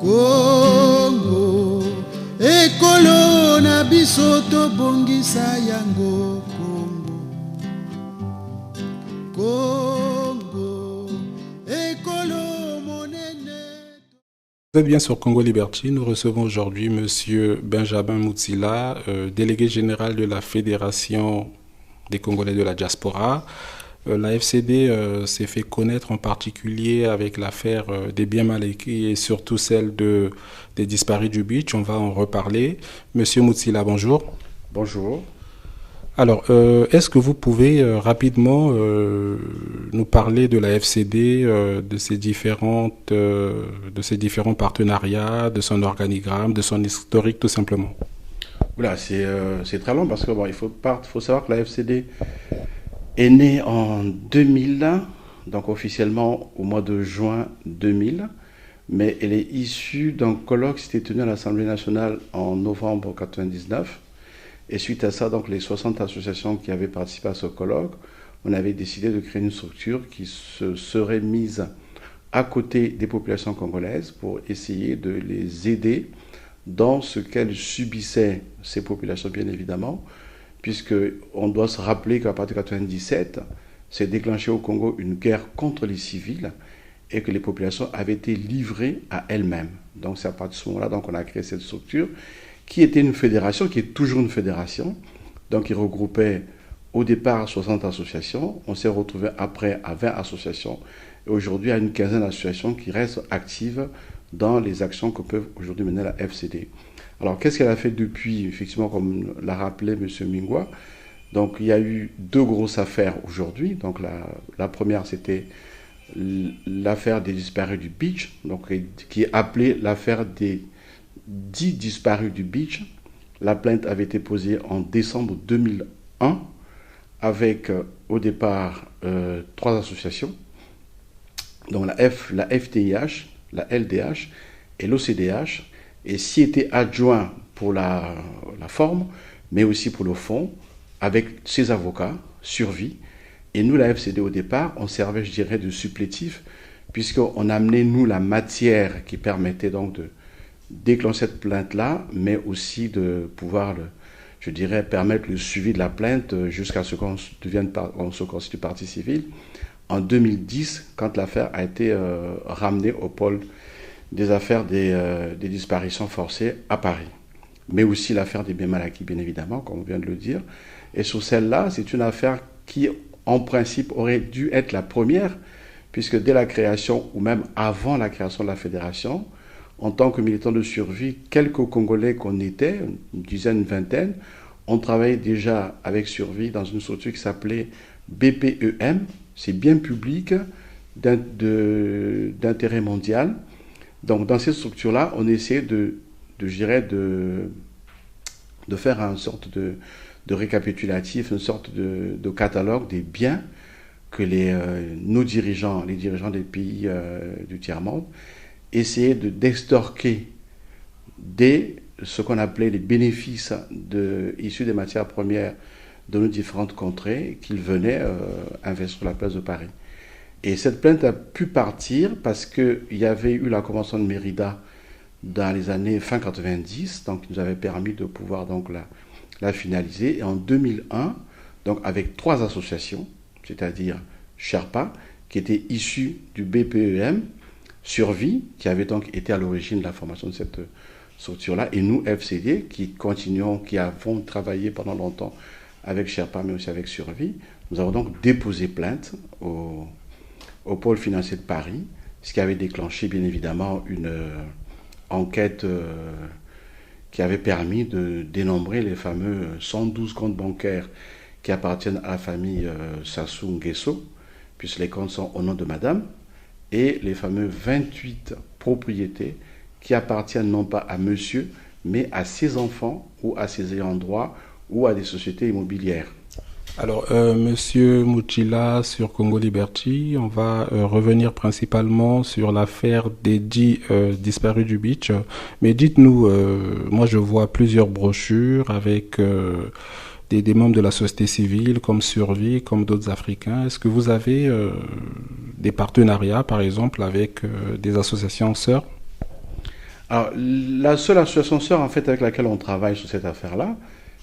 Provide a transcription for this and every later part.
Congo, ekolo na biso tobongisa yango. Congo, ekolo monene. Vous êtes bien sur Congo Liberty. Nous recevons aujourd'hui Monsieur Benjamin Mutsila, délégué général de la Fédération des Congolais de la diaspora. La FCD s'est fait connaître en particulier avec l'affaire des biens mal acquis et surtout celle des disparus du beach. On va en reparler. Monsieur Mutsila, bonjour. Bonjour. Alors, est-ce que vous pouvez rapidement nous parler de la FCD, de ses différents partenariats, de son organigramme, de son historique tout simplement? Voilà, c'est très long parce que il faut savoir que la FCD est née en 2000, donc officiellement au mois de juin 2000, mais elle est issue d'un colloque qui s'était tenu à l'Assemblée nationale en novembre 1999. Et suite à ça, donc les 60 associations qui avaient participé à ce colloque, on avait décidé de créer une structure qui se serait mise à côté des populations congolaises pour essayer de les aider dans ce qu'elles subissaient, ces populations bien évidemment, puisqu'on doit se rappeler qu'à partir de 1997, s'est déclenchée au Congo une guerre contre les civils et que les populations avaient été livrées à elles-mêmes. Donc c'est à partir de ce moment-là qu'on a créé cette structure qui était une fédération, qui est toujours une fédération, donc qui regroupait au départ 60 associations. On s'est retrouvé après à 20 associations et aujourd'hui à une quinzaine d'associations qui restent actives dans les actions que peut aujourd'hui mener la FCD. Alors qu'est-ce qu'elle a fait depuis? Effectivement, comme l'a rappelé M. Mingwa, donc il y a eu deux grosses affaires aujourd'hui. Donc la première, c'était l'affaire des disparus du beach, donc, qui est appelée l'affaire des 10 disparus du beach. La plainte avait été posée en décembre 2001 avec au départ 3 associations, donc la FTIH, la LDH et l'OCDH, et s'y étaient adjoints pour la forme, mais aussi pour le fond, avec ses avocats, Survie. Et nous, la FCD, au départ, on servait, je dirais, de supplétif, puisqu'on amenait, nous, la matière qui permettait donc de déclencher cette plainte-là, mais aussi de pouvoir, je dirais, permettre le suivi de la plainte jusqu'à ce qu'on se constitue partie civile. En 2010, quand l'affaire a été ramenée au pôle des affaires des disparitions forcées à Paris. Mais aussi l'affaire des biens mal acquis, bien évidemment, comme on vient de le dire. Et sur celle-là, c'est une affaire qui, en principe, aurait dû être la première, puisque dès la création, ou même avant la création de la fédération, en tant que militants de survie, quelques Congolais qu'on était, une dizaine, une vingtaine, on travaillait déjà avec Survie dans une structure qui s'appelait BPEM, c'est bien public d'intérêt mondial. Donc dans cette structure-là, on essayait de faire une sorte de récapitulatif, une sorte de catalogue des biens que nos dirigeants, les dirigeants des pays du tiers-monde, essayer d'extorquer ce qu'on appelait les bénéfices issus des matières premières de nos différentes contrées qu'ils venaient investir sur la place de Paris. Et cette plainte a pu partir parce qu'il y avait eu la Convention de Mérida dans les années fin 90, donc qui nous avait permis de pouvoir donc la finaliser. Et en 2001, donc avec 3 associations, c'est-à-dire Sherpa, qui était issue du BPEM, Survie, qui avait donc été à l'origine de la formation de cette structure-là, et nous, FCD, qui avons travaillé pendant longtemps avec Sherpa, mais aussi avec Survie. Nous avons donc déposé plainte au pôle financier de Paris, ce qui avait déclenché, bien évidemment, une enquête qui avait permis de dénombrer les fameux 112 comptes bancaires qui appartiennent à la famille Sassou Nguesso, puisque les comptes sont au nom de madame, et les fameux 28 propriétés qui appartiennent non pas à monsieur, mais à ses enfants ou à ses ayants droit ou à des sociétés immobilières. Alors, Monsieur Mutsila, sur Congo Liberty, on va revenir principalement sur l'affaire des 10 disparus du beach. Mais dites-nous, moi je vois plusieurs brochures avec des membres de la société civile, comme Survie, comme d'autres Africains. Est-ce que vous avez des partenariats, par exemple, avec des associations sœurs? Alors, la seule association sœur en fait avec laquelle on travaille sur cette affaire-là,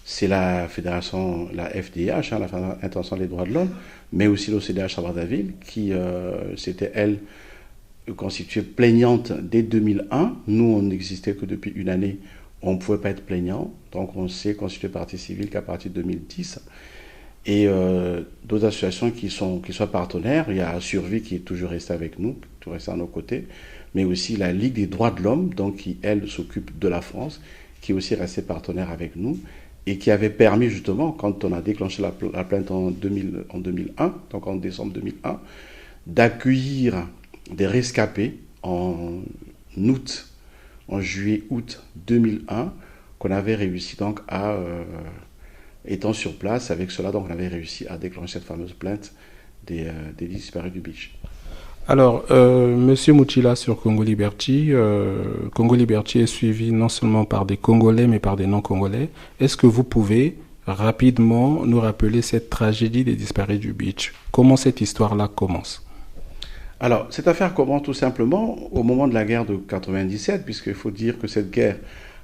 c'est la fédération, la FDH, la Fédération internationale des droits de l'homme, mais aussi l'OCDH à Brazzaville, qui c'était elle constituée plaignante dès 2001. Nous, on n'existait que depuis une année, on ne pouvait pas être plaignant, donc on s'est constitué partie civile qu'à partir de 2010. Et d'autres associations qui sont partenaires. Il y a Survie qui est toujours resté avec nous, toujours resté à nos côtés, mais aussi la Ligue des droits de l'homme, donc qui, elle, s'occupe de la France, qui est aussi restée partenaire avec nous, et qui avait permis justement, quand on a déclenché la plainte en 2001, donc en décembre 2001, d'accueillir des rescapés en juillet-août 2001, qu'on avait réussi donc à... étant sur place, avec cela, donc, on avait réussi à déclencher cette fameuse plainte des disparus du beach. Alors, Monsieur Mutsila sur Congo Liberty est suivi non seulement par des Congolais, mais par des non-Congolais. Est-ce que vous pouvez rapidement nous rappeler cette tragédie des disparus du beach? Comment cette histoire-là commence? Alors, cette affaire commence tout simplement au moment de la guerre de 97, puisqu'il faut dire que cette guerre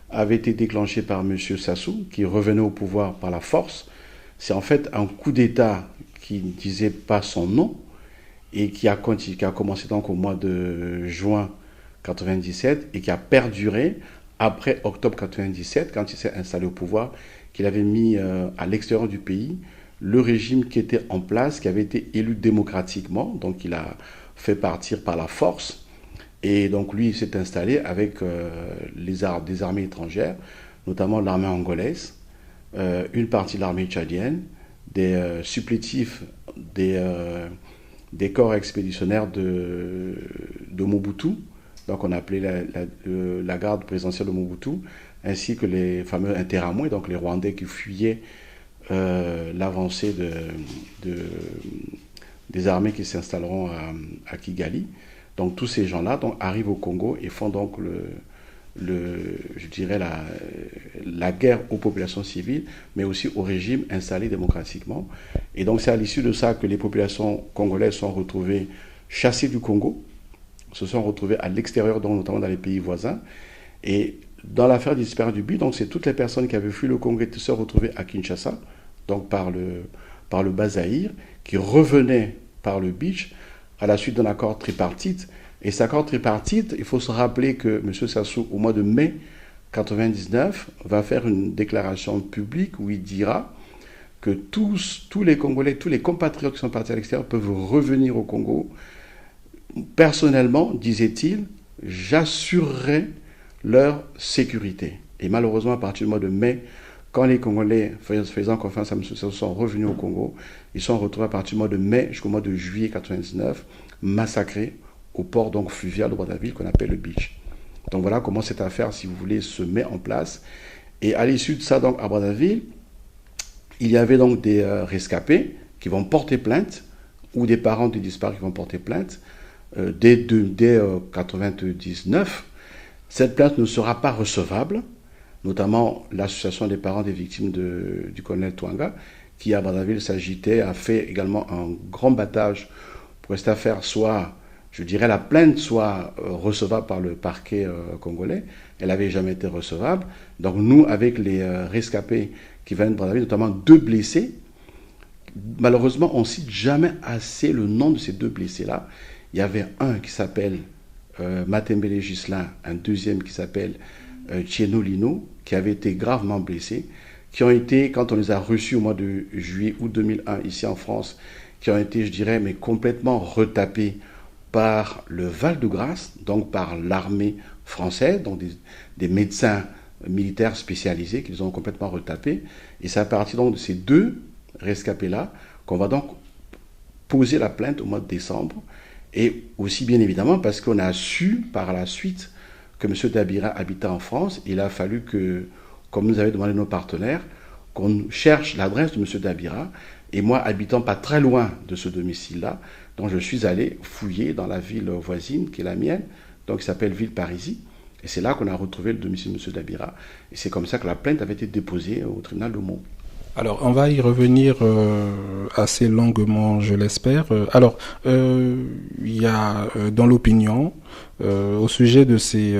avait été déclenchée par M. Sassou, qui revenait au pouvoir par la force. C'est en fait un coup d'État qui ne disait pas son nom et qui a commencé donc au mois de juin 97 et qui a perduré après octobre 97, quand il s'est installé au pouvoir, qu'il avait mis à l'extérieur du pays le régime qui était en place, qui avait été élu démocratiquement, donc il a fait partir par la force. Et donc lui, il s'est installé avec des armées étrangères, notamment l'armée angolaise, une partie de l'armée tchadienne, des supplétifs des corps expéditionnaires de Mobutu, donc on appelait la garde présidentielle de Mobutu, ainsi que les fameux interamoués, donc les Rwandais qui fuyaient l'avancée des armées qui s'installeront à Kigali. Donc tous ces gens-là arrivent au Congo et font donc je dirais la guerre aux populations civiles, mais aussi au régime installé démocratiquement. Et donc c'est à l'issue de ça que les populations congolaises sont retrouvées chassées du Congo, se sont retrouvées à l'extérieur, donc notamment dans les pays voisins. Et dans l'affaire des disparus du but, donc c'est toutes les personnes qui avaient fui le Congo et qui se sont retrouvées à Kinshasa, donc par le Bas-Zaïre, qui revenaient par le beach à la suite d'un accord tripartite. Et cet accord tripartite, il faut se rappeler que M. Sassou, au mois de mai 1999, va faire une déclaration publique où il dira que tous les Congolais, tous les compatriotes qui sont partis à l'extérieur peuvent revenir au Congo. Personnellement, disait-il, j'assurerai leur sécurité. Et malheureusement, à partir du mois de mai, quand les Congolais faisant confiance à M. Sassou sont revenus au Congo, ils sont retrouvés à partir du mois de mai jusqu'au mois de juillet 1999, massacrés au port donc fluvial de Brazzaville qu'on appelle le beach. Donc voilà comment cette affaire, si vous voulez, se met en place. Et à l'issue de ça, donc à Brazzaville, il y avait donc des rescapés qui vont porter plainte, ou des parents des disparus qui vont porter plainte, dès 1999. Cette plainte ne sera pas recevable, notamment l'association des parents des victimes du colonel Twanga, qui à Brazzaville s'agitait, a fait également un grand battage pour que cette affaire soit, je dirais, la plainte soit recevable par le parquet congolais. Elle n'avait jamais été recevable. Donc nous, avec les rescapés qui viennent de Brazzaville, notamment 2 blessés, malheureusement, on ne cite jamais assez le nom de ces 2 blessés-là. Il y avait un qui s'appelle Matembele Gislain, un deuxième qui s'appelle Tieno Lino, qui avait été gravement blessés, qui ont été, quand on les a reçus au mois de juillet-août 2001 ici en France, qui ont été, je dirais, mais complètement retapés par le Val-de-Grâce, donc par l'armée française, donc des médecins militaires spécialisés qui les ont complètement retapés. Et c'est à partir donc de ces 2 rescapés-là qu'on va donc poser la plainte au mois de décembre. Et aussi, bien évidemment, parce qu'on a su par la suite que M. Dabira habitait en France. Il a fallu que, comme nous avait demandé nos partenaires, qu'on cherche l'adresse de M. Dabira. Et moi, habitant pas très loin de ce domicile-là, donc je suis allé fouiller dans la ville voisine, qui est la mienne, donc qui s'appelle Villeparisis. Et c'est là qu'on a retrouvé le domicile de M. Dabira. Et c'est comme ça que la plainte avait été déposée au tribunal de Meaux. Alors, on va y revenir assez longuement, je l'espère. Il y a dans l'opinion Au sujet de ces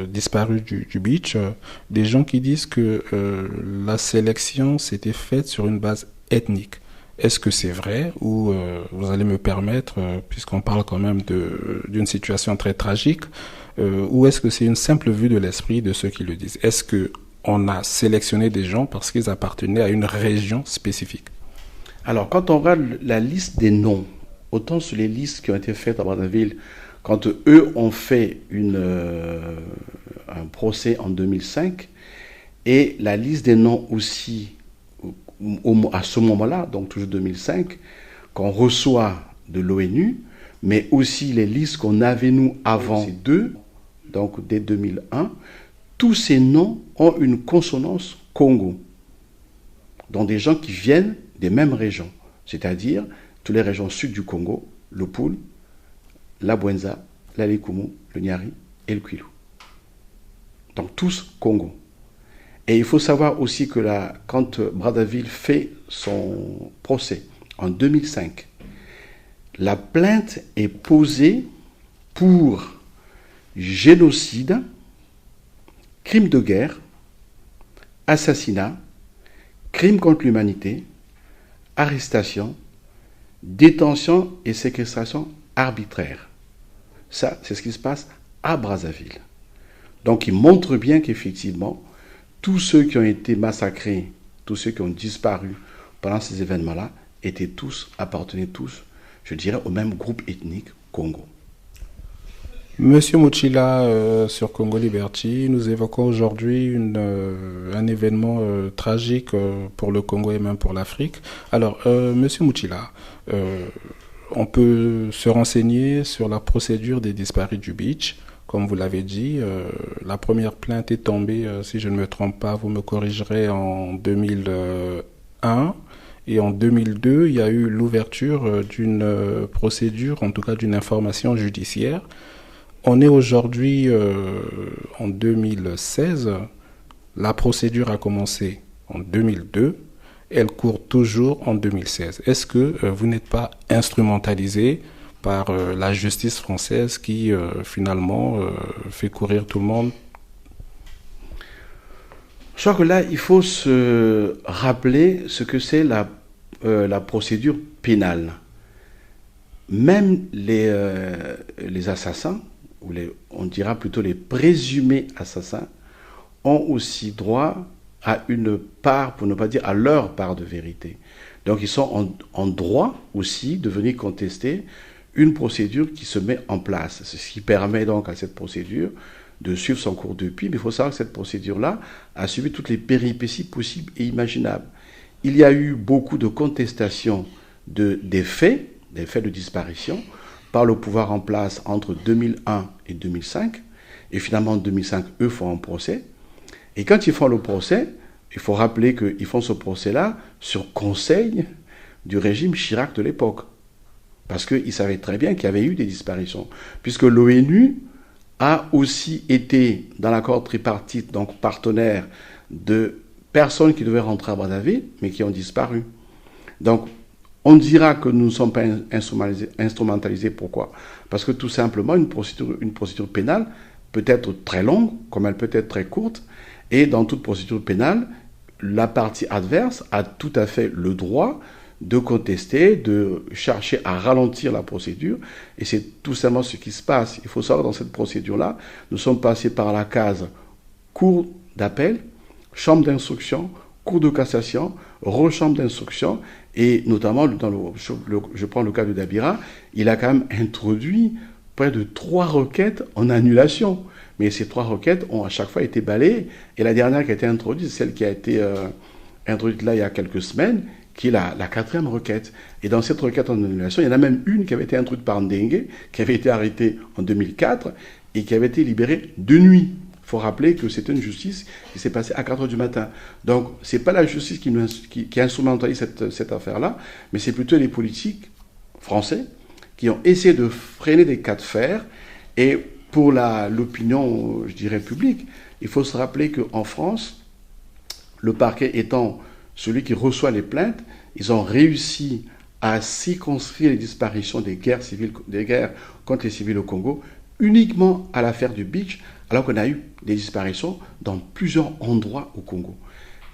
disparus du beach, des gens qui disent que la sélection s'était faite sur une base ethnique. Est-ce que c'est vrai ou vous allez me permettre, puisqu'on parle quand même d'une situation très tragique, ou est-ce que c'est une simple vue de l'esprit de ceux qui le disent? Est-ce que on a sélectionné des gens parce qu'ils appartenaient à une région spécifique? Alors, quand on regarde la liste des noms, autant sur les listes qui ont été faites à Brazzaville, quand eux ont fait un procès en 2005, et la liste des noms aussi, à ce moment-là, donc toujours 2005, qu'on reçoit de l'ONU, mais aussi les listes qu'on avait nous avant ces deux, donc dès 2001, tous ces noms ont une consonance Congo, dont des gens qui viennent des mêmes régions, c'est-à-dire toutes les régions sud du Congo, le Poul, la Bwenza, la Likumu, le Nyari et le Kwilu. Donc tous Congo. Et il faut savoir aussi que quand Brazzaville fait son procès en 2005, la plainte est posée pour génocide, crime de guerre, assassinat, crime contre l'humanité, arrestation, détention et séquestration arbitraire. Ça, c'est ce qui se passe à Brazzaville. Donc, il montre bien qu'effectivement, tous ceux qui ont été massacrés, tous ceux qui ont disparu pendant ces événements-là, appartenaient tous, je dirais, au même groupe ethnique Congo. Monsieur Muchila, sur Congo Liberty, nous évoquons aujourd'hui un événement tragique pour le Congo et même pour l'Afrique. Alors, Monsieur Muchila, on peut se renseigner sur la procédure des disparus du beach. Comme vous l'avez dit, la première plainte est tombée, si je ne me trompe pas, vous me corrigerez, en 2001. Et en 2002, il y a eu l'ouverture d'une procédure, en tout cas d'une information judiciaire. On est aujourd'hui en 2016. La procédure a commencé en 2002. Elle court toujours en 2016. Est-ce que vous n'êtes pas instrumentalisé par la justice française qui finalement fait courir tout le monde? Je crois que là, il faut se rappeler ce que c'est la procédure pénale. Même les assassins, ou on dira plutôt les présumés assassins, ont aussi droit à une part, pour ne pas dire à leur part de vérité. Donc ils sont en droit aussi de venir contester une procédure qui se met en place. C'est ce qui permet donc à cette procédure de suivre son cours depuis. Mais il faut savoir que cette procédure-là a suivi toutes les péripéties possibles et imaginables. Il y a eu beaucoup de contestations des faits de disparition par le pouvoir en place entre 2001 et 2005. Et finalement, en 2005, eux font un procès. Et quand ils font le procès, il faut rappeler qu'ils font ce procès-là sur conseil du régime Chirac de l'époque. Parce qu'ils savaient très bien qu'il y avait eu des disparitions. Puisque l'ONU a aussi été dans l'accord tripartite, donc partenaire de personnes qui devaient rentrer à Brazzaville, mais qui ont disparu. Donc, on dira que nous ne sommes pas instrumentalisés. Pourquoi? Parce que tout simplement, une procédure pénale peut être très longue, comme elle peut être très courte, et dans toute procédure pénale, la partie adverse a tout à fait le droit de contester, de chercher à ralentir la procédure, et c'est tout simplement ce qui se passe. Il faut savoir que dans cette procédure-là, nous sommes passés par la case cour d'appel, chambre d'instruction, cour de cassation, rechambre d'instruction, et notamment, je prends le cas de Dabira, il a quand même introduit près de 3 requêtes en annulation. Mais ces 3 requêtes ont à chaque fois été balayées. Et la dernière qui a été introduite, c'est celle qui a été introduite là il y a quelques semaines, qui est la 4e requête. Et dans cette requête en annulation, il y en a même une qui avait été introduite par Ndengue, qui avait été arrêtée en 2004 et qui avait été libérée de nuit. Il faut rappeler que c'était une justice qui s'est passée à 4 h du matin. Donc, ce n'est pas la justice qui instrumentalise cette affaire-là, mais c'est plutôt les politiques français qui ont essayé de freiner des cas de fer. Et pour l'opinion, je dirais, publique, il faut se rappeler qu'en France, le parquet étant celui qui reçoit les plaintes, ils ont réussi à circonscrire les disparitions des guerres contre les civils au Congo uniquement à l'affaire du beach, alors qu'on a eu des disparitions dans plusieurs endroits au Congo.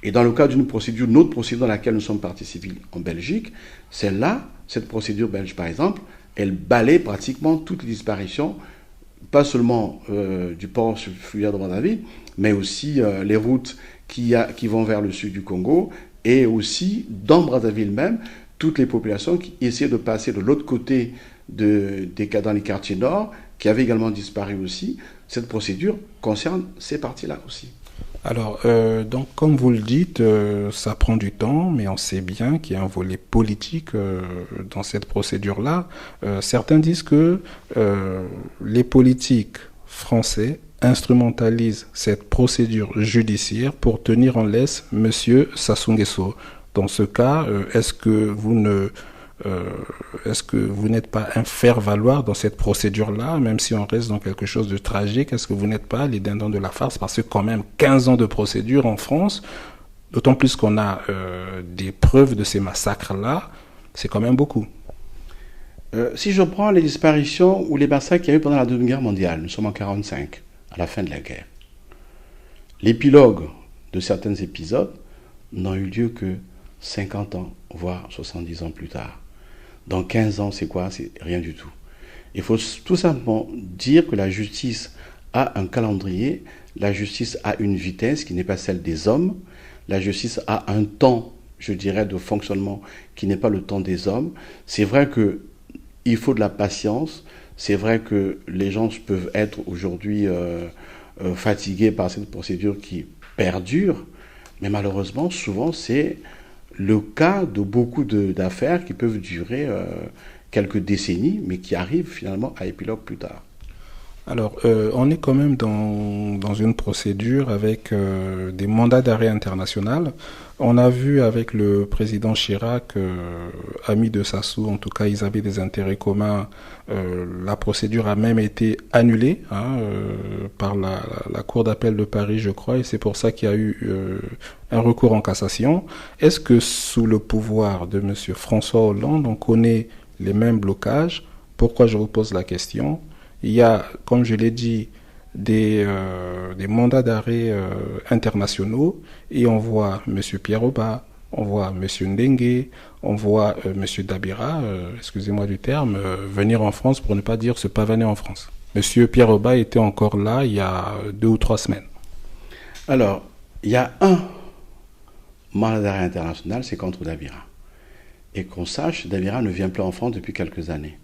Et dans le cadre d'une procédure, une autre procédure dans laquelle nous sommes partie civile en Belgique, celle-là, cette procédure belge par exemple, elle balaie pratiquement toutes les disparitions, pas seulement du port fluvial de Brazzaville, mais aussi les routes qui vont vers le sud du Congo, et aussi dans Brazzaville même, toutes les populations qui essaient de passer de l'autre côté dans les quartiers nord, qui avaient également disparu aussi. Cette procédure concerne ces parties-là aussi. Alors, donc, comme vous le dites, ça prend du temps, mais on sait bien qu'il y a un volet politique dans cette procédure-là. Certains disent que les politiques français instrumentalisent cette procédure judiciaire pour tenir en laisse Monsieur Sassou Nguesso. Dans ce cas, est-ce que vous n'êtes pas un faire-valoir dans cette procédure-là, même si on reste dans quelque chose de tragique? Est-ce que vous n'êtes pas les dindons de la farce? Parce que quand même 15 ans de procédure en France, d'autant plus qu'on a des preuves de ces massacres-là, c'est quand même beaucoup. Si je prends les disparitions ou les massacres qu'il y a eu pendant la Deuxième Guerre mondiale, nous sommes en 1945, à la fin de la guerre. L'épilogue de certains épisodes n'ont eu lieu que 50 ans, voire 70 ans plus tard. Dans 15 ans, c'est quoi? C'est rien du tout. Il faut tout simplement dire que la justice a un calendrier, la justice a une vitesse qui n'est pas celle des hommes, la justice a un temps, je dirais, de fonctionnement qui n'est pas le temps des hommes. C'est vrai qu'il faut de la patience, c'est vrai que les gens peuvent être aujourd'hui fatigués par cette procédure qui perdure, mais malheureusement, souvent, c'est le cas de beaucoup d'affaires qui peuvent durer quelques décennies, mais qui arrivent finalement à épilogue plus tard. Alors, on est quand même dans une procédure avec des mandats d'arrêt international. On a vu avec le président Chirac, ami de Sassou, en tout cas ils avaient des intérêts communs. La procédure a même été annulée par la Cour d'appel de Paris, je crois, et c'est pour ça qu'il y a eu un recours en cassation. Est-ce que sous le pouvoir de M. François Hollande, on connaît les mêmes blocages? Pourquoi je vous pose la question? Il y a, comme je l'ai dit, des mandats d'arrêt internationaux et on voit M. Pierre Oba, on voit M. Ndengue, on voit M. Dabira, excusez-moi du terme, venir en France pour ne pas dire se pavaner en France. M. Pierre Oba était encore là il y a 2 ou 3 semaines. Alors, il y a un mandat d'arrêt international, c'est contre Dabira. Et qu'on sache, Dabira ne vient plus en France depuis quelques années.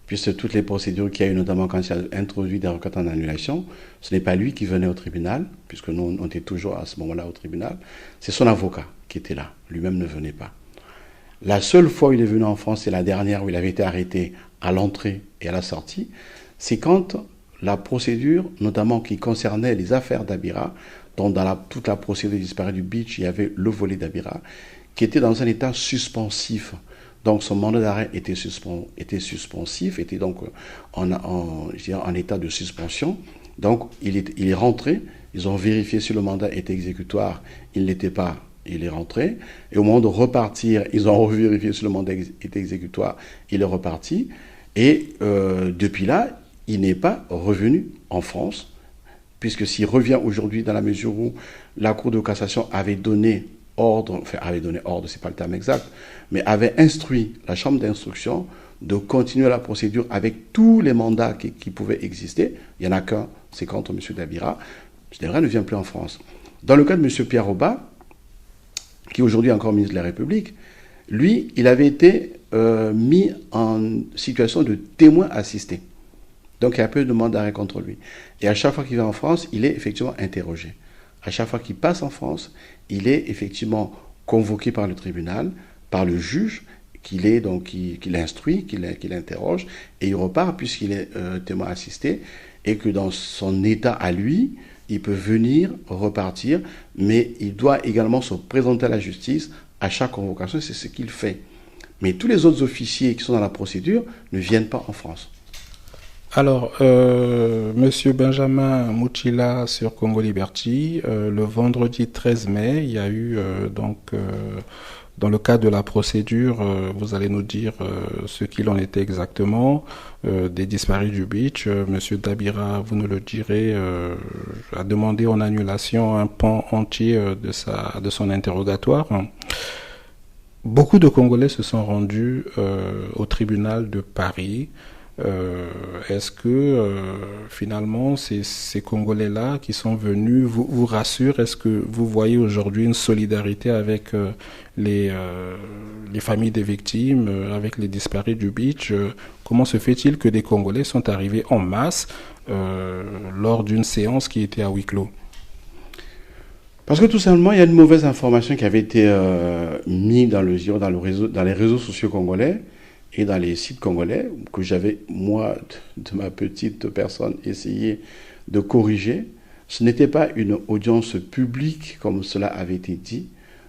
Puisque toutes les procédures qu'il y a eu, notamment quand il a introduit des requêtes en annulation, ce n'est pas lui qui venait au tribunal, puisque nous, on était toujours à ce moment-là au tribunal, c'est son avocat qui était là, lui-même ne venait pas. La seule fois où il est venu en France, c'est la dernière où il avait été arrêté à l'entrée et à la sortie, c'est quand la procédure, notamment qui concernait les affaires Dabira, dont dans toute la procédure disparue du beach, il y avait le volet Dabira, qui était dans un état suspensif. Donc son mandat d'arrêt était suspensif, était donc en état de suspension. Donc il est rentré, ils ont vérifié si le mandat était exécutoire, il ne l'était pas, il est rentré. Et au moment de repartir, ils ont revérifié si le mandat était exécutoire, il est reparti. Et depuis là, il n'est pas revenu en France, puisque s'il revient aujourd'hui dans la mesure où la Cour de cassation avait donné ordre, c'est pas le terme exact, mais avait instruit la chambre d'instruction de continuer la procédure avec tous les mandats qui pouvaient exister. Il n'y en a qu'un, c'est contre M. Dabira. M. Dabira ne vient plus en France. Dans le cas de M. Pierre Oba, qui est aujourd'hui encore ministre de la République, lui, il avait été mis en situation de témoin assisté. Donc il y a peu de mandat d'arrêt contre lui. Et à chaque fois qu'il vient en France, il est effectivement interrogé. À chaque fois qu'il passe en France, il est effectivement convoqué par le tribunal, par le juge, qu'il instruit, qu'il interroge, et il repart puisqu'il est témoin assisté, et que dans son état à lui, il peut venir, repartir, mais il doit également se présenter à la justice à chaque convocation, c'est ce qu'il fait. Mais tous les autres officiers qui sont dans la procédure ne viennent pas en France. Alors, Monsieur Benjamin Mouchila sur Congo Liberty, le vendredi 13 mai, il y a eu Dans le cadre de la procédure, vous allez nous dire ce qu'il en était exactement des disparus du beach. Monsieur Dabira, vous nous le direz, a demandé en annulation un pan entier de son interrogatoire. Beaucoup de Congolais se sont rendus au tribunal de Paris. Est-ce que finalement ces Congolais-là qui sont venus vous rassurent? Est-ce que vous voyez aujourd'hui une solidarité avec les familles des victimes, avec les disparus du beach? Comment se fait-il que des Congolais sont arrivés en masse lors d'une séance qui était à huis clos? Parce que tout simplement, il y a une mauvaise information qui avait été mise dans les réseaux sociaux congolais et dans les sites congolais, que j'avais, moi, de ma petite personne, essayé de corriger. Ce n'était pas une audience publique, comme cela avait été dit,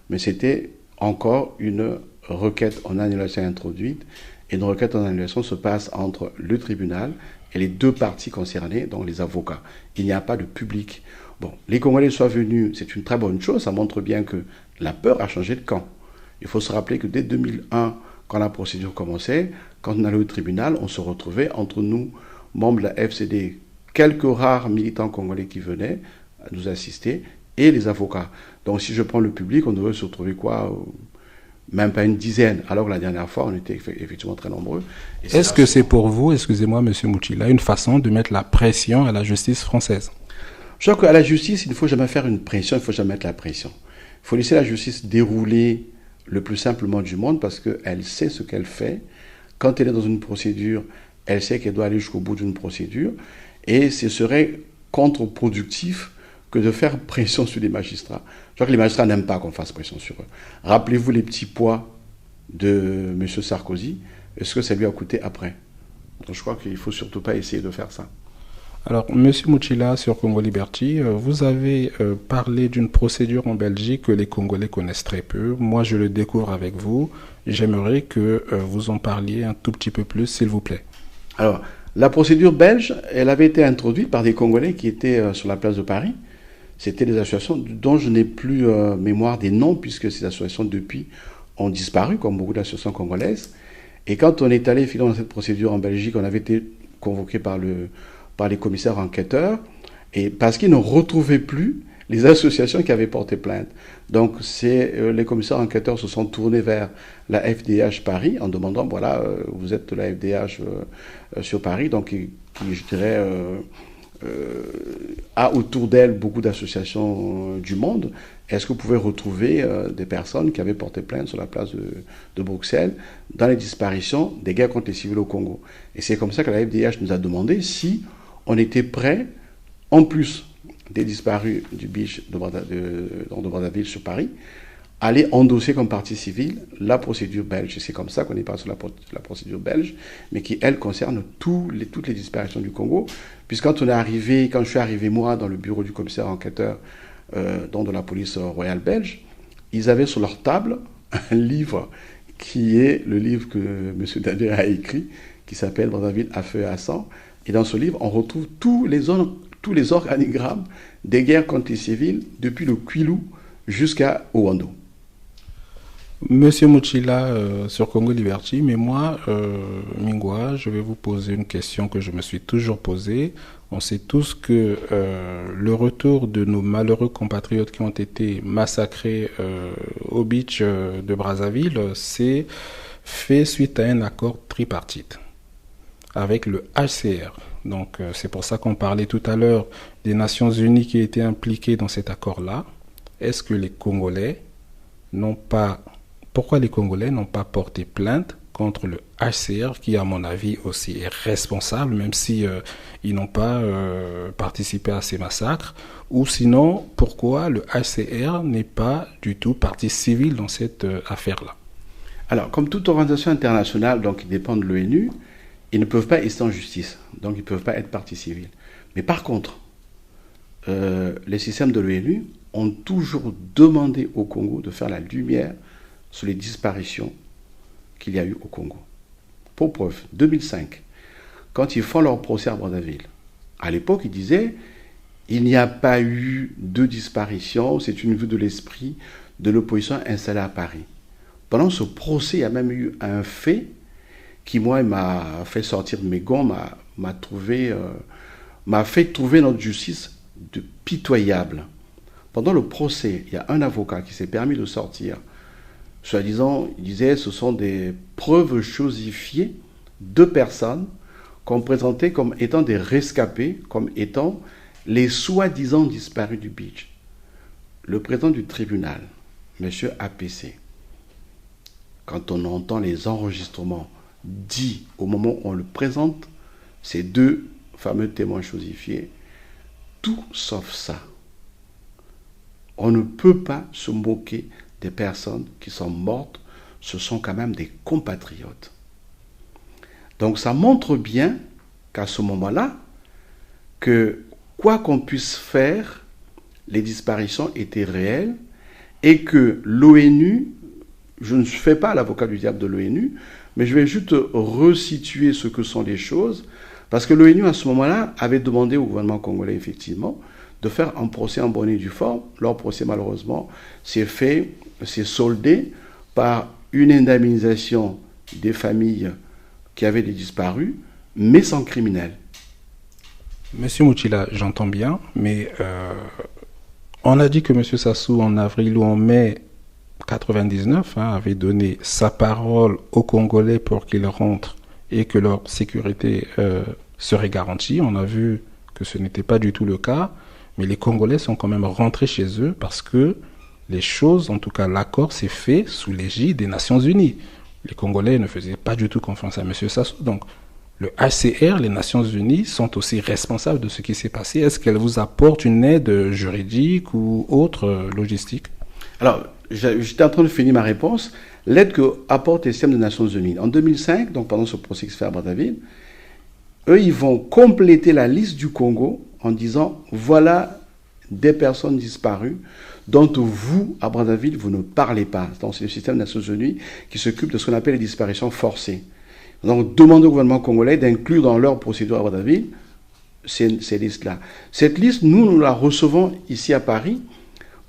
mais c'était encore une requête en annulation introduite. Et une requête en annulation se passe entre le tribunal et les deux parties concernées, donc les avocats. Il n'y a pas de public. Bon, les Congolais soient venus, c'est une très bonne chose, ça montre bien que la peur a changé de camp. Il faut se rappeler que dès 2001, quand la procédure commençait, quand on allait au tribunal, on se retrouvait entre nous, membres de la FCD, quelques rares militants congolais qui venaient nous assister, et les avocats. Donc si je prends le public, on devait se retrouver même pas une dizaine, alors que la dernière fois, on était effectivement très nombreux. Est-ce que c'est pour vous, excusez-moi, M. Moutila, une façon de mettre la pression à la justice française? Je crois qu'à la justice, il ne faut jamais faire une pression, il ne faut jamais mettre la pression. Il faut laisser la justice dérouler le plus simplement du monde parce qu'elle sait ce qu'elle fait. Quand elle est dans une procédure, elle sait qu'elle doit aller jusqu'au bout d'une procédure. Et ce serait contre-productif que de faire pression sur les magistrats. Je crois que les magistrats n'aiment pas qu'on fasse pression sur eux. Rappelez-vous les petits pois de M. Sarkozy. Est-ce que ça lui a coûté après? Donc je crois qu'il ne faut surtout pas essayer de faire ça. Alors, M. Moutila, sur Congo Liberty, vous avez parlé d'une procédure en Belgique que les Congolais connaissent très peu. Moi, je le découvre avec vous. J'aimerais que vous en parliez un tout petit peu plus, s'il vous plaît. Alors, la procédure belge, elle avait été introduite par des Congolais qui étaient sur la place de Paris. C'était des associations dont je n'ai plus mémoire des noms, puisque ces associations, depuis, ont disparu, comme beaucoup d'associations congolaises. Et quand on est allé finalement dans cette procédure en Belgique, on avait été convoqué par les commissaires enquêteurs, et parce qu'ils ne retrouvaient plus les associations qui avaient porté plainte. Donc les commissaires enquêteurs se sont tournés vers la FDH Paris en demandant, voilà, vous êtes de la FDH sur Paris, donc qui je dirais, a autour d'elle beaucoup d'associations du monde. Est-ce que vous pouvez retrouver des personnes qui avaient porté plainte sur la place de Bruxelles dans les disparitions des guerres contre les civils au Congo? Et c'est comme ça que la FDH nous a demandé si on était prêt, en plus des disparus du beach de Brazzaville sur Paris, à aller endosser comme partie civile la procédure belge. Et c'est comme ça qu'on est passé sur la procédure belge, mais qui, elle, concerne toutes les disparitions du Congo. Puisque quand je suis arrivé, moi, dans le bureau du commissaire enquêteur de la police royale belge, ils avaient sur leur table un livre qui est le livre que M. Dader a écrit, qui s'appelle Brazzaville à feu et à sang. Et dans ce livre, on retrouve tous les organigrammes des guerres contre les civils, depuis le Kwilu jusqu'à Owando. Monsieur Moutila, sur Congo Liberty, mais moi, Mingwa, je vais vous poser une question que je me suis toujours posée. On sait tous que le retour de nos malheureux compatriotes qui ont été massacrés au beach de Brazzaville s'est fait suite à un accord tripartite avec le HCR. Donc c'est pour ça qu'on parlait tout à l'heure des Nations Unies qui étaient impliquées dans cet accord-là. Est-ce que les Congolais pourquoi les Congolais n'ont pas porté plainte contre le HCR qui, à mon avis, aussi est responsable, même si ils n'ont pas participé à ces massacres? Ou sinon, pourquoi le HCR n'est pas du tout partie civile dans cette affaire-là? Alors, comme toute organisation internationale donc, qui dépend de l'ONU, ils ne peuvent pas rester en justice, donc ils ne peuvent pas être partie civile. Mais par contre, les systèmes de l'ONU ont toujours demandé au Congo de faire la lumière sur les disparitions qu'il y a eu au Congo. Pour preuve, 2005, quand ils font leur procès à Brazzaville, à l'époque, ils disaient il n'y a pas eu de disparition, c'est une vue de l'esprit de l'opposition installée à Paris. pendant ce procès, il y a même eu un fait qui, moi, m'a fait sortir de mes gonds, m'a fait trouver notre justice de pitoyable. Pendant le procès, il y a un avocat qui s'est permis de sortir, soi-disant, il disait ce sont des preuves chosifiées de personnes qu'on présentait comme étant des rescapés, comme étant les soi-disant disparus du beach. Le président du tribunal, M. APC, quand on entend les enregistrements dits au moment où on le présente, ces deux fameux témoins chosifiés, tout sauf ça. On ne peut pas se moquer des personnes qui sont mortes, ce sont quand même des compatriotes. Donc ça montre bien qu'à ce moment-là, que quoi qu'on puisse faire, les disparitions étaient réelles et que l'ONU, je ne fais pas l'avocat du diable de l'ONU, mais je vais juste resituer ce que sont les choses, parce que l'ONU à ce moment-là avait demandé au gouvernement congolais effectivement de faire un procès en bonne et due forme. Leur procès malheureusement s'est soldé par une indemnisation des familles qui avaient des disparus, mais sans criminels. Monsieur Moutila, j'entends bien, mais on a dit que Monsieur Sassou, en avril ou en mai 99, avait donné sa parole aux Congolais pour qu'ils rentrent et que leur sécurité serait garantie. On a vu que ce n'était pas du tout le cas, mais les Congolais sont quand même rentrés chez eux parce que les choses, en tout cas l'accord, s'est fait sous l'égide des Nations Unies. Les Congolais ne faisaient pas du tout confiance à M. Sassou. Donc, le HCR, les Nations Unies, sont aussi responsables de ce qui s'est passé. Est-ce qu'elles vous apportent une aide juridique ou autre logistique? Alors, j'étais en train de finir ma réponse. L'aide que apportent les systèmes des Nations Unies. En 2005, donc pendant ce procès qui se fait à Brazzaville, eux, ils vont compléter la liste du Congo en disant, voilà des personnes disparues dont vous, à Brazzaville, vous ne parlez pas. Donc, c'est le système des Nations Unies qui s'occupe de ce qu'on appelle les disparitions forcées. Donc, demandez au gouvernement congolais d'inclure dans leur procédure à Brazzaville ces listes-là. Cette liste, nous la recevons ici à Paris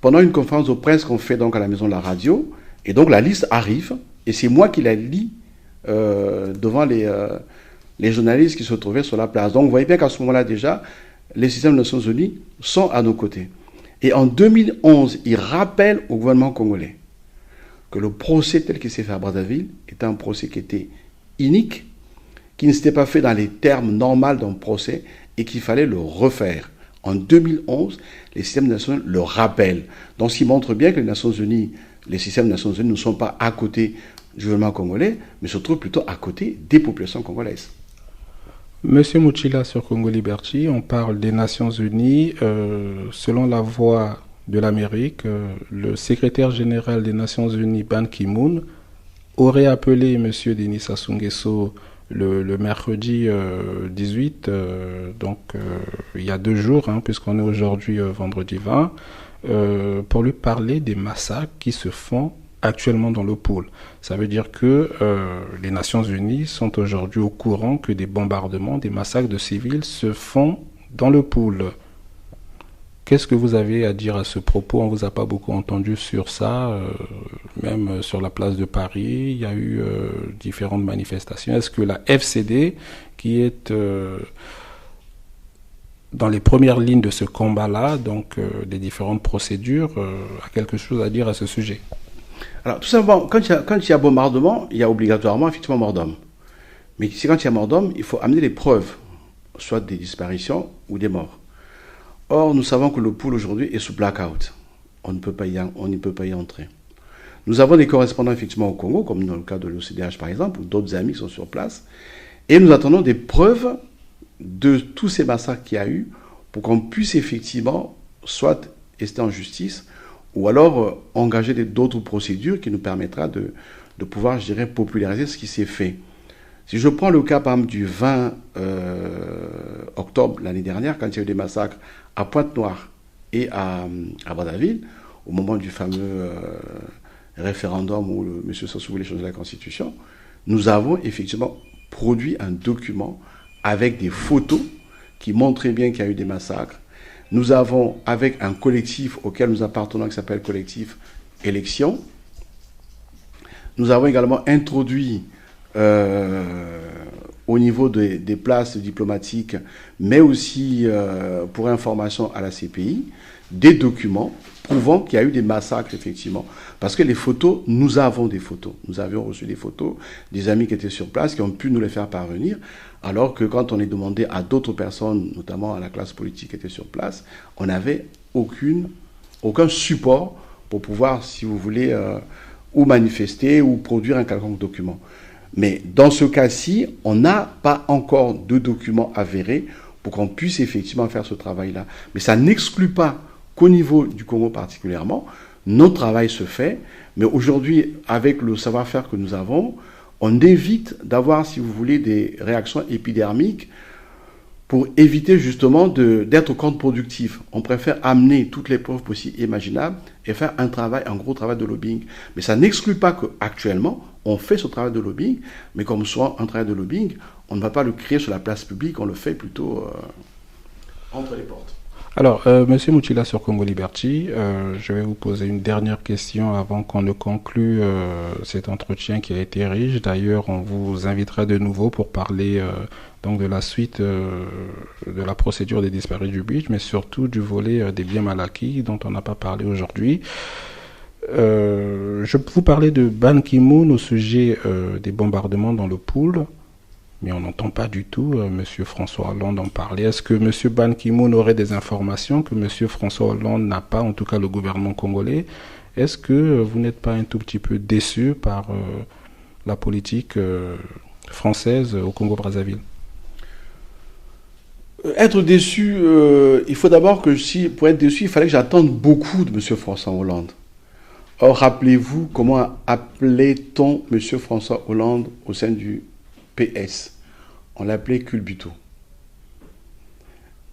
pendant une conférence de presse qu'on fait donc à la Maison de la Radio. Et donc, la liste arrive, et c'est moi qui la lis devant les journalistes qui se trouvaient sur la place. Donc, vous voyez bien qu'à ce moment-là, déjà, les systèmes des Nations Unies sont à nos côtés. Et en 2011, ils rappellent au gouvernement congolais que le procès tel qu'il s'est fait à Brazzaville était un procès qui était unique, qui ne s'était pas fait dans les termes normaux d'un procès et qu'il fallait le refaire. En 2011, les systèmes des Nations Unies le rappellent. Donc, ce qui montre bien que les Nations Unies, les systèmes des Nations Unies ne sont pas à côté du gouvernement congolais, mais se trouvent plutôt à côté des populations congolaises. Monsieur Moutila, sur Congo Liberty, on parle des Nations Unies. Selon la voix de l'Amérique, le secrétaire général des Nations Unies, Ban Ki-moon, aurait appelé Monsieur Denis Sassou Nguesso le mercredi 18, il y a 2 jours, puisqu'on est aujourd'hui vendredi 20, pour lui parler des massacres qui se font actuellement dans le pôle. Ça veut dire que les Nations Unies sont aujourd'hui au courant que des bombardements, des massacres de civils se font dans le pôle. Qu'est-ce que vous avez à dire à ce propos? On ne vous a pas beaucoup entendu sur ça, même sur la place de Paris, il y a eu différentes manifestations. Est-ce que la FCD, qui est dans les premières lignes de ce combat-là, donc des différentes procédures, a quelque chose à dire à ce sujet? Alors, tout simplement, quand il y a bombardement, il y a obligatoirement, effectivement, mort d'homme. Mais quand il y a mort d'homme, il faut amener les preuves, soit des disparitions ou des morts. Or, nous savons que le pôle aujourd'hui est sous blackout. On ne peut pas y entrer. Nous avons des correspondants, effectivement, au Congo, comme dans le cas de l'OCDH, par exemple, ou d'autres amis qui sont sur place. Et nous attendons des preuves de tous ces massacres qu'il y a eu pour qu'on puisse, effectivement, soit rester en justice, ou alors engager d'autres procédures qui nous permettra de pouvoir, je dirais, populariser ce qui s'est fait. Si je prends le cas, par exemple, du 20 octobre l'année dernière, quand il y a eu des massacres à Pointe-Noire et à Brazzaville, au moment du fameux référendum où M. Sassou voulait changer la Constitution, nous avons effectivement produit un document avec des photos qui montraient bien qu'il y a eu des massacres. Nous avons, avec un collectif auquel nous appartenons, qui s'appelle Collectif Élection, Nous avons également introduit au niveau des places diplomatiques, mais aussi pour information à la CPI, des documents prouvant qu'il y a eu des massacres, effectivement. Parce que les photos, nous avons des photos. Nous avions reçu des photos des amis qui étaient sur place, qui ont pu nous les faire parvenir, alors que quand on les demandait à d'autres personnes, notamment à la classe politique qui était sur place, on n'avait aucun support pour pouvoir, si vous voulez, ou manifester ou produire un quelconque document. Mais dans ce cas-ci, on n'a pas encore de documents avérés pour qu'on puisse effectivement faire ce travail-là. Mais ça n'exclut pas qu'au niveau du Congo particulièrement, notre travail se fait. Mais aujourd'hui, avec le savoir-faire que nous avons, on évite d'avoir, si vous voulez, des réactions épidermiques pour éviter justement d'être contre-productif. On préfère amener toutes les preuves possibles et imaginables et faire un gros travail de lobbying. Mais ça n'exclut pas qu'actuellement, on fait ce travail de lobbying, mais comme soit un travail de lobbying, on ne va pas le créer sur la place publique, on le fait plutôt entre les portes. Alors, Monsieur Mutsila sur Congo Liberty, je vais vous poser une dernière question avant qu'on ne conclue cet entretien qui a été riche. D'ailleurs, on vous invitera de nouveau pour parler donc de la suite de la procédure des disparus du beach, mais surtout du volet des biens mal acquis dont on n'a pas parlé aujourd'hui. Je peux vous parler de Ban Ki-moon au sujet des bombardements dans le Pool, mais on n'entend pas du tout M. François Hollande en parler. Est-ce que M. Ban Ki-moon aurait des informations que M. François Hollande n'a pas, en tout cas le gouvernement congolais? Est-ce que vous n'êtes pas un tout petit peu déçu par la politique française au Congo-Brazzaville? Être déçu, il faut d'abord que pour être déçu, il fallait que j'attende beaucoup de M. François Hollande. Or, rappelez-vous comment appelait-on M. François Hollande au sein du PS? On l'appelait Culbuto.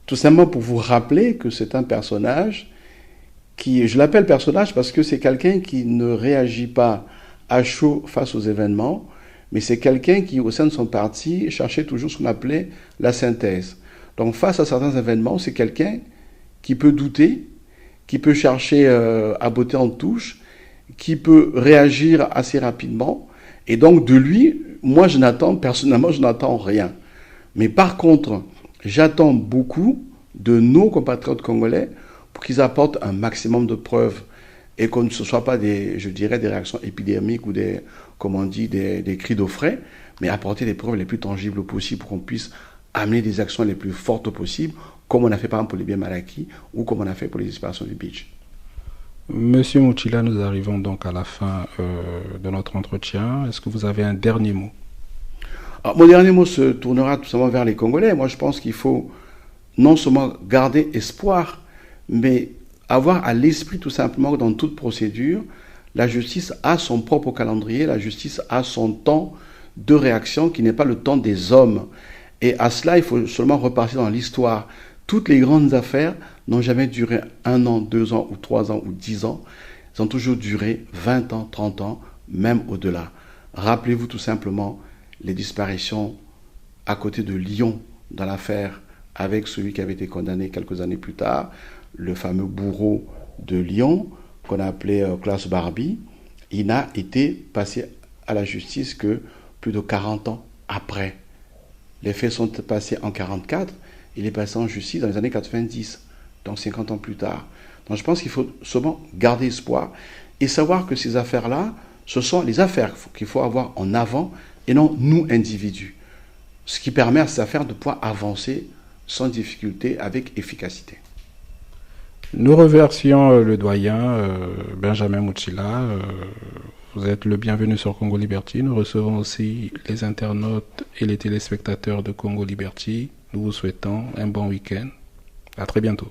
Tout simplement pour vous rappeler que c'est un personnage qui, je l'appelle personnage parce que c'est quelqu'un qui ne réagit pas à chaud face aux événements, mais c'est quelqu'un qui, au sein de son parti, cherchait toujours ce qu'on appelait la synthèse. Donc, face à certains événements, c'est quelqu'un qui peut douter, qui peut chercher à botter en touche, qui peut réagir assez rapidement. Et donc, de lui, moi, personnellement, je n'attends rien. Mais par contre, j'attends beaucoup de nos compatriotes congolais pour qu'ils apportent un maximum de preuves et que ce ne soit pas des réactions épidermiques ou des cris d'orfraie, mais apporter des preuves les plus tangibles possibles pour qu'on puisse amener des actions les plus fortes possibles, comme on a fait par exemple pour les biens mal acquis ou comme on a fait pour les disparitions du beach. Monsieur Mutsila, nous arrivons donc à la fin de notre entretien. Est-ce que vous avez un dernier mot? Alors, mon dernier mot se tournera tout simplement vers les Congolais. Moi, je pense qu'il faut non seulement garder espoir, mais avoir à l'esprit tout simplement que dans toute procédure, la justice a son propre calendrier, la justice a son temps de réaction qui n'est pas le temps des hommes. Et à cela, il faut seulement repartir dans l'histoire. Toutes les grandes affaires n'ont jamais duré 1 an, 2 ans, ou 3 ans, ou 10 ans. Elles ont toujours duré 20 ans, 30 ans, même au-delà. Rappelez-vous tout simplement les disparitions à côté de Lyon dans l'affaire avec celui qui avait été condamné quelques années plus tard, le fameux bourreau de Lyon, qu'on a appelé Klaus Barbie. Il n'a été passé à la justice que plus de 40 ans après. Les faits sont passés en 1944. Il est passé en justice dans les années 90, donc 50 ans plus tard. Donc je pense qu'il faut seulement garder espoir et savoir que ces affaires-là, ce sont les affaires qu'il faut avoir en avant et non nous, individus. Ce qui permet à ces affaires de pouvoir avancer sans difficulté, avec efficacité. Nous remercions le doyen Benjamin Mutsila. Vous êtes le bienvenu sur Congo Liberty. Nous recevons aussi les internautes et les téléspectateurs de Congo Liberty. Nous vous souhaitons un bon week-end. À très bientôt.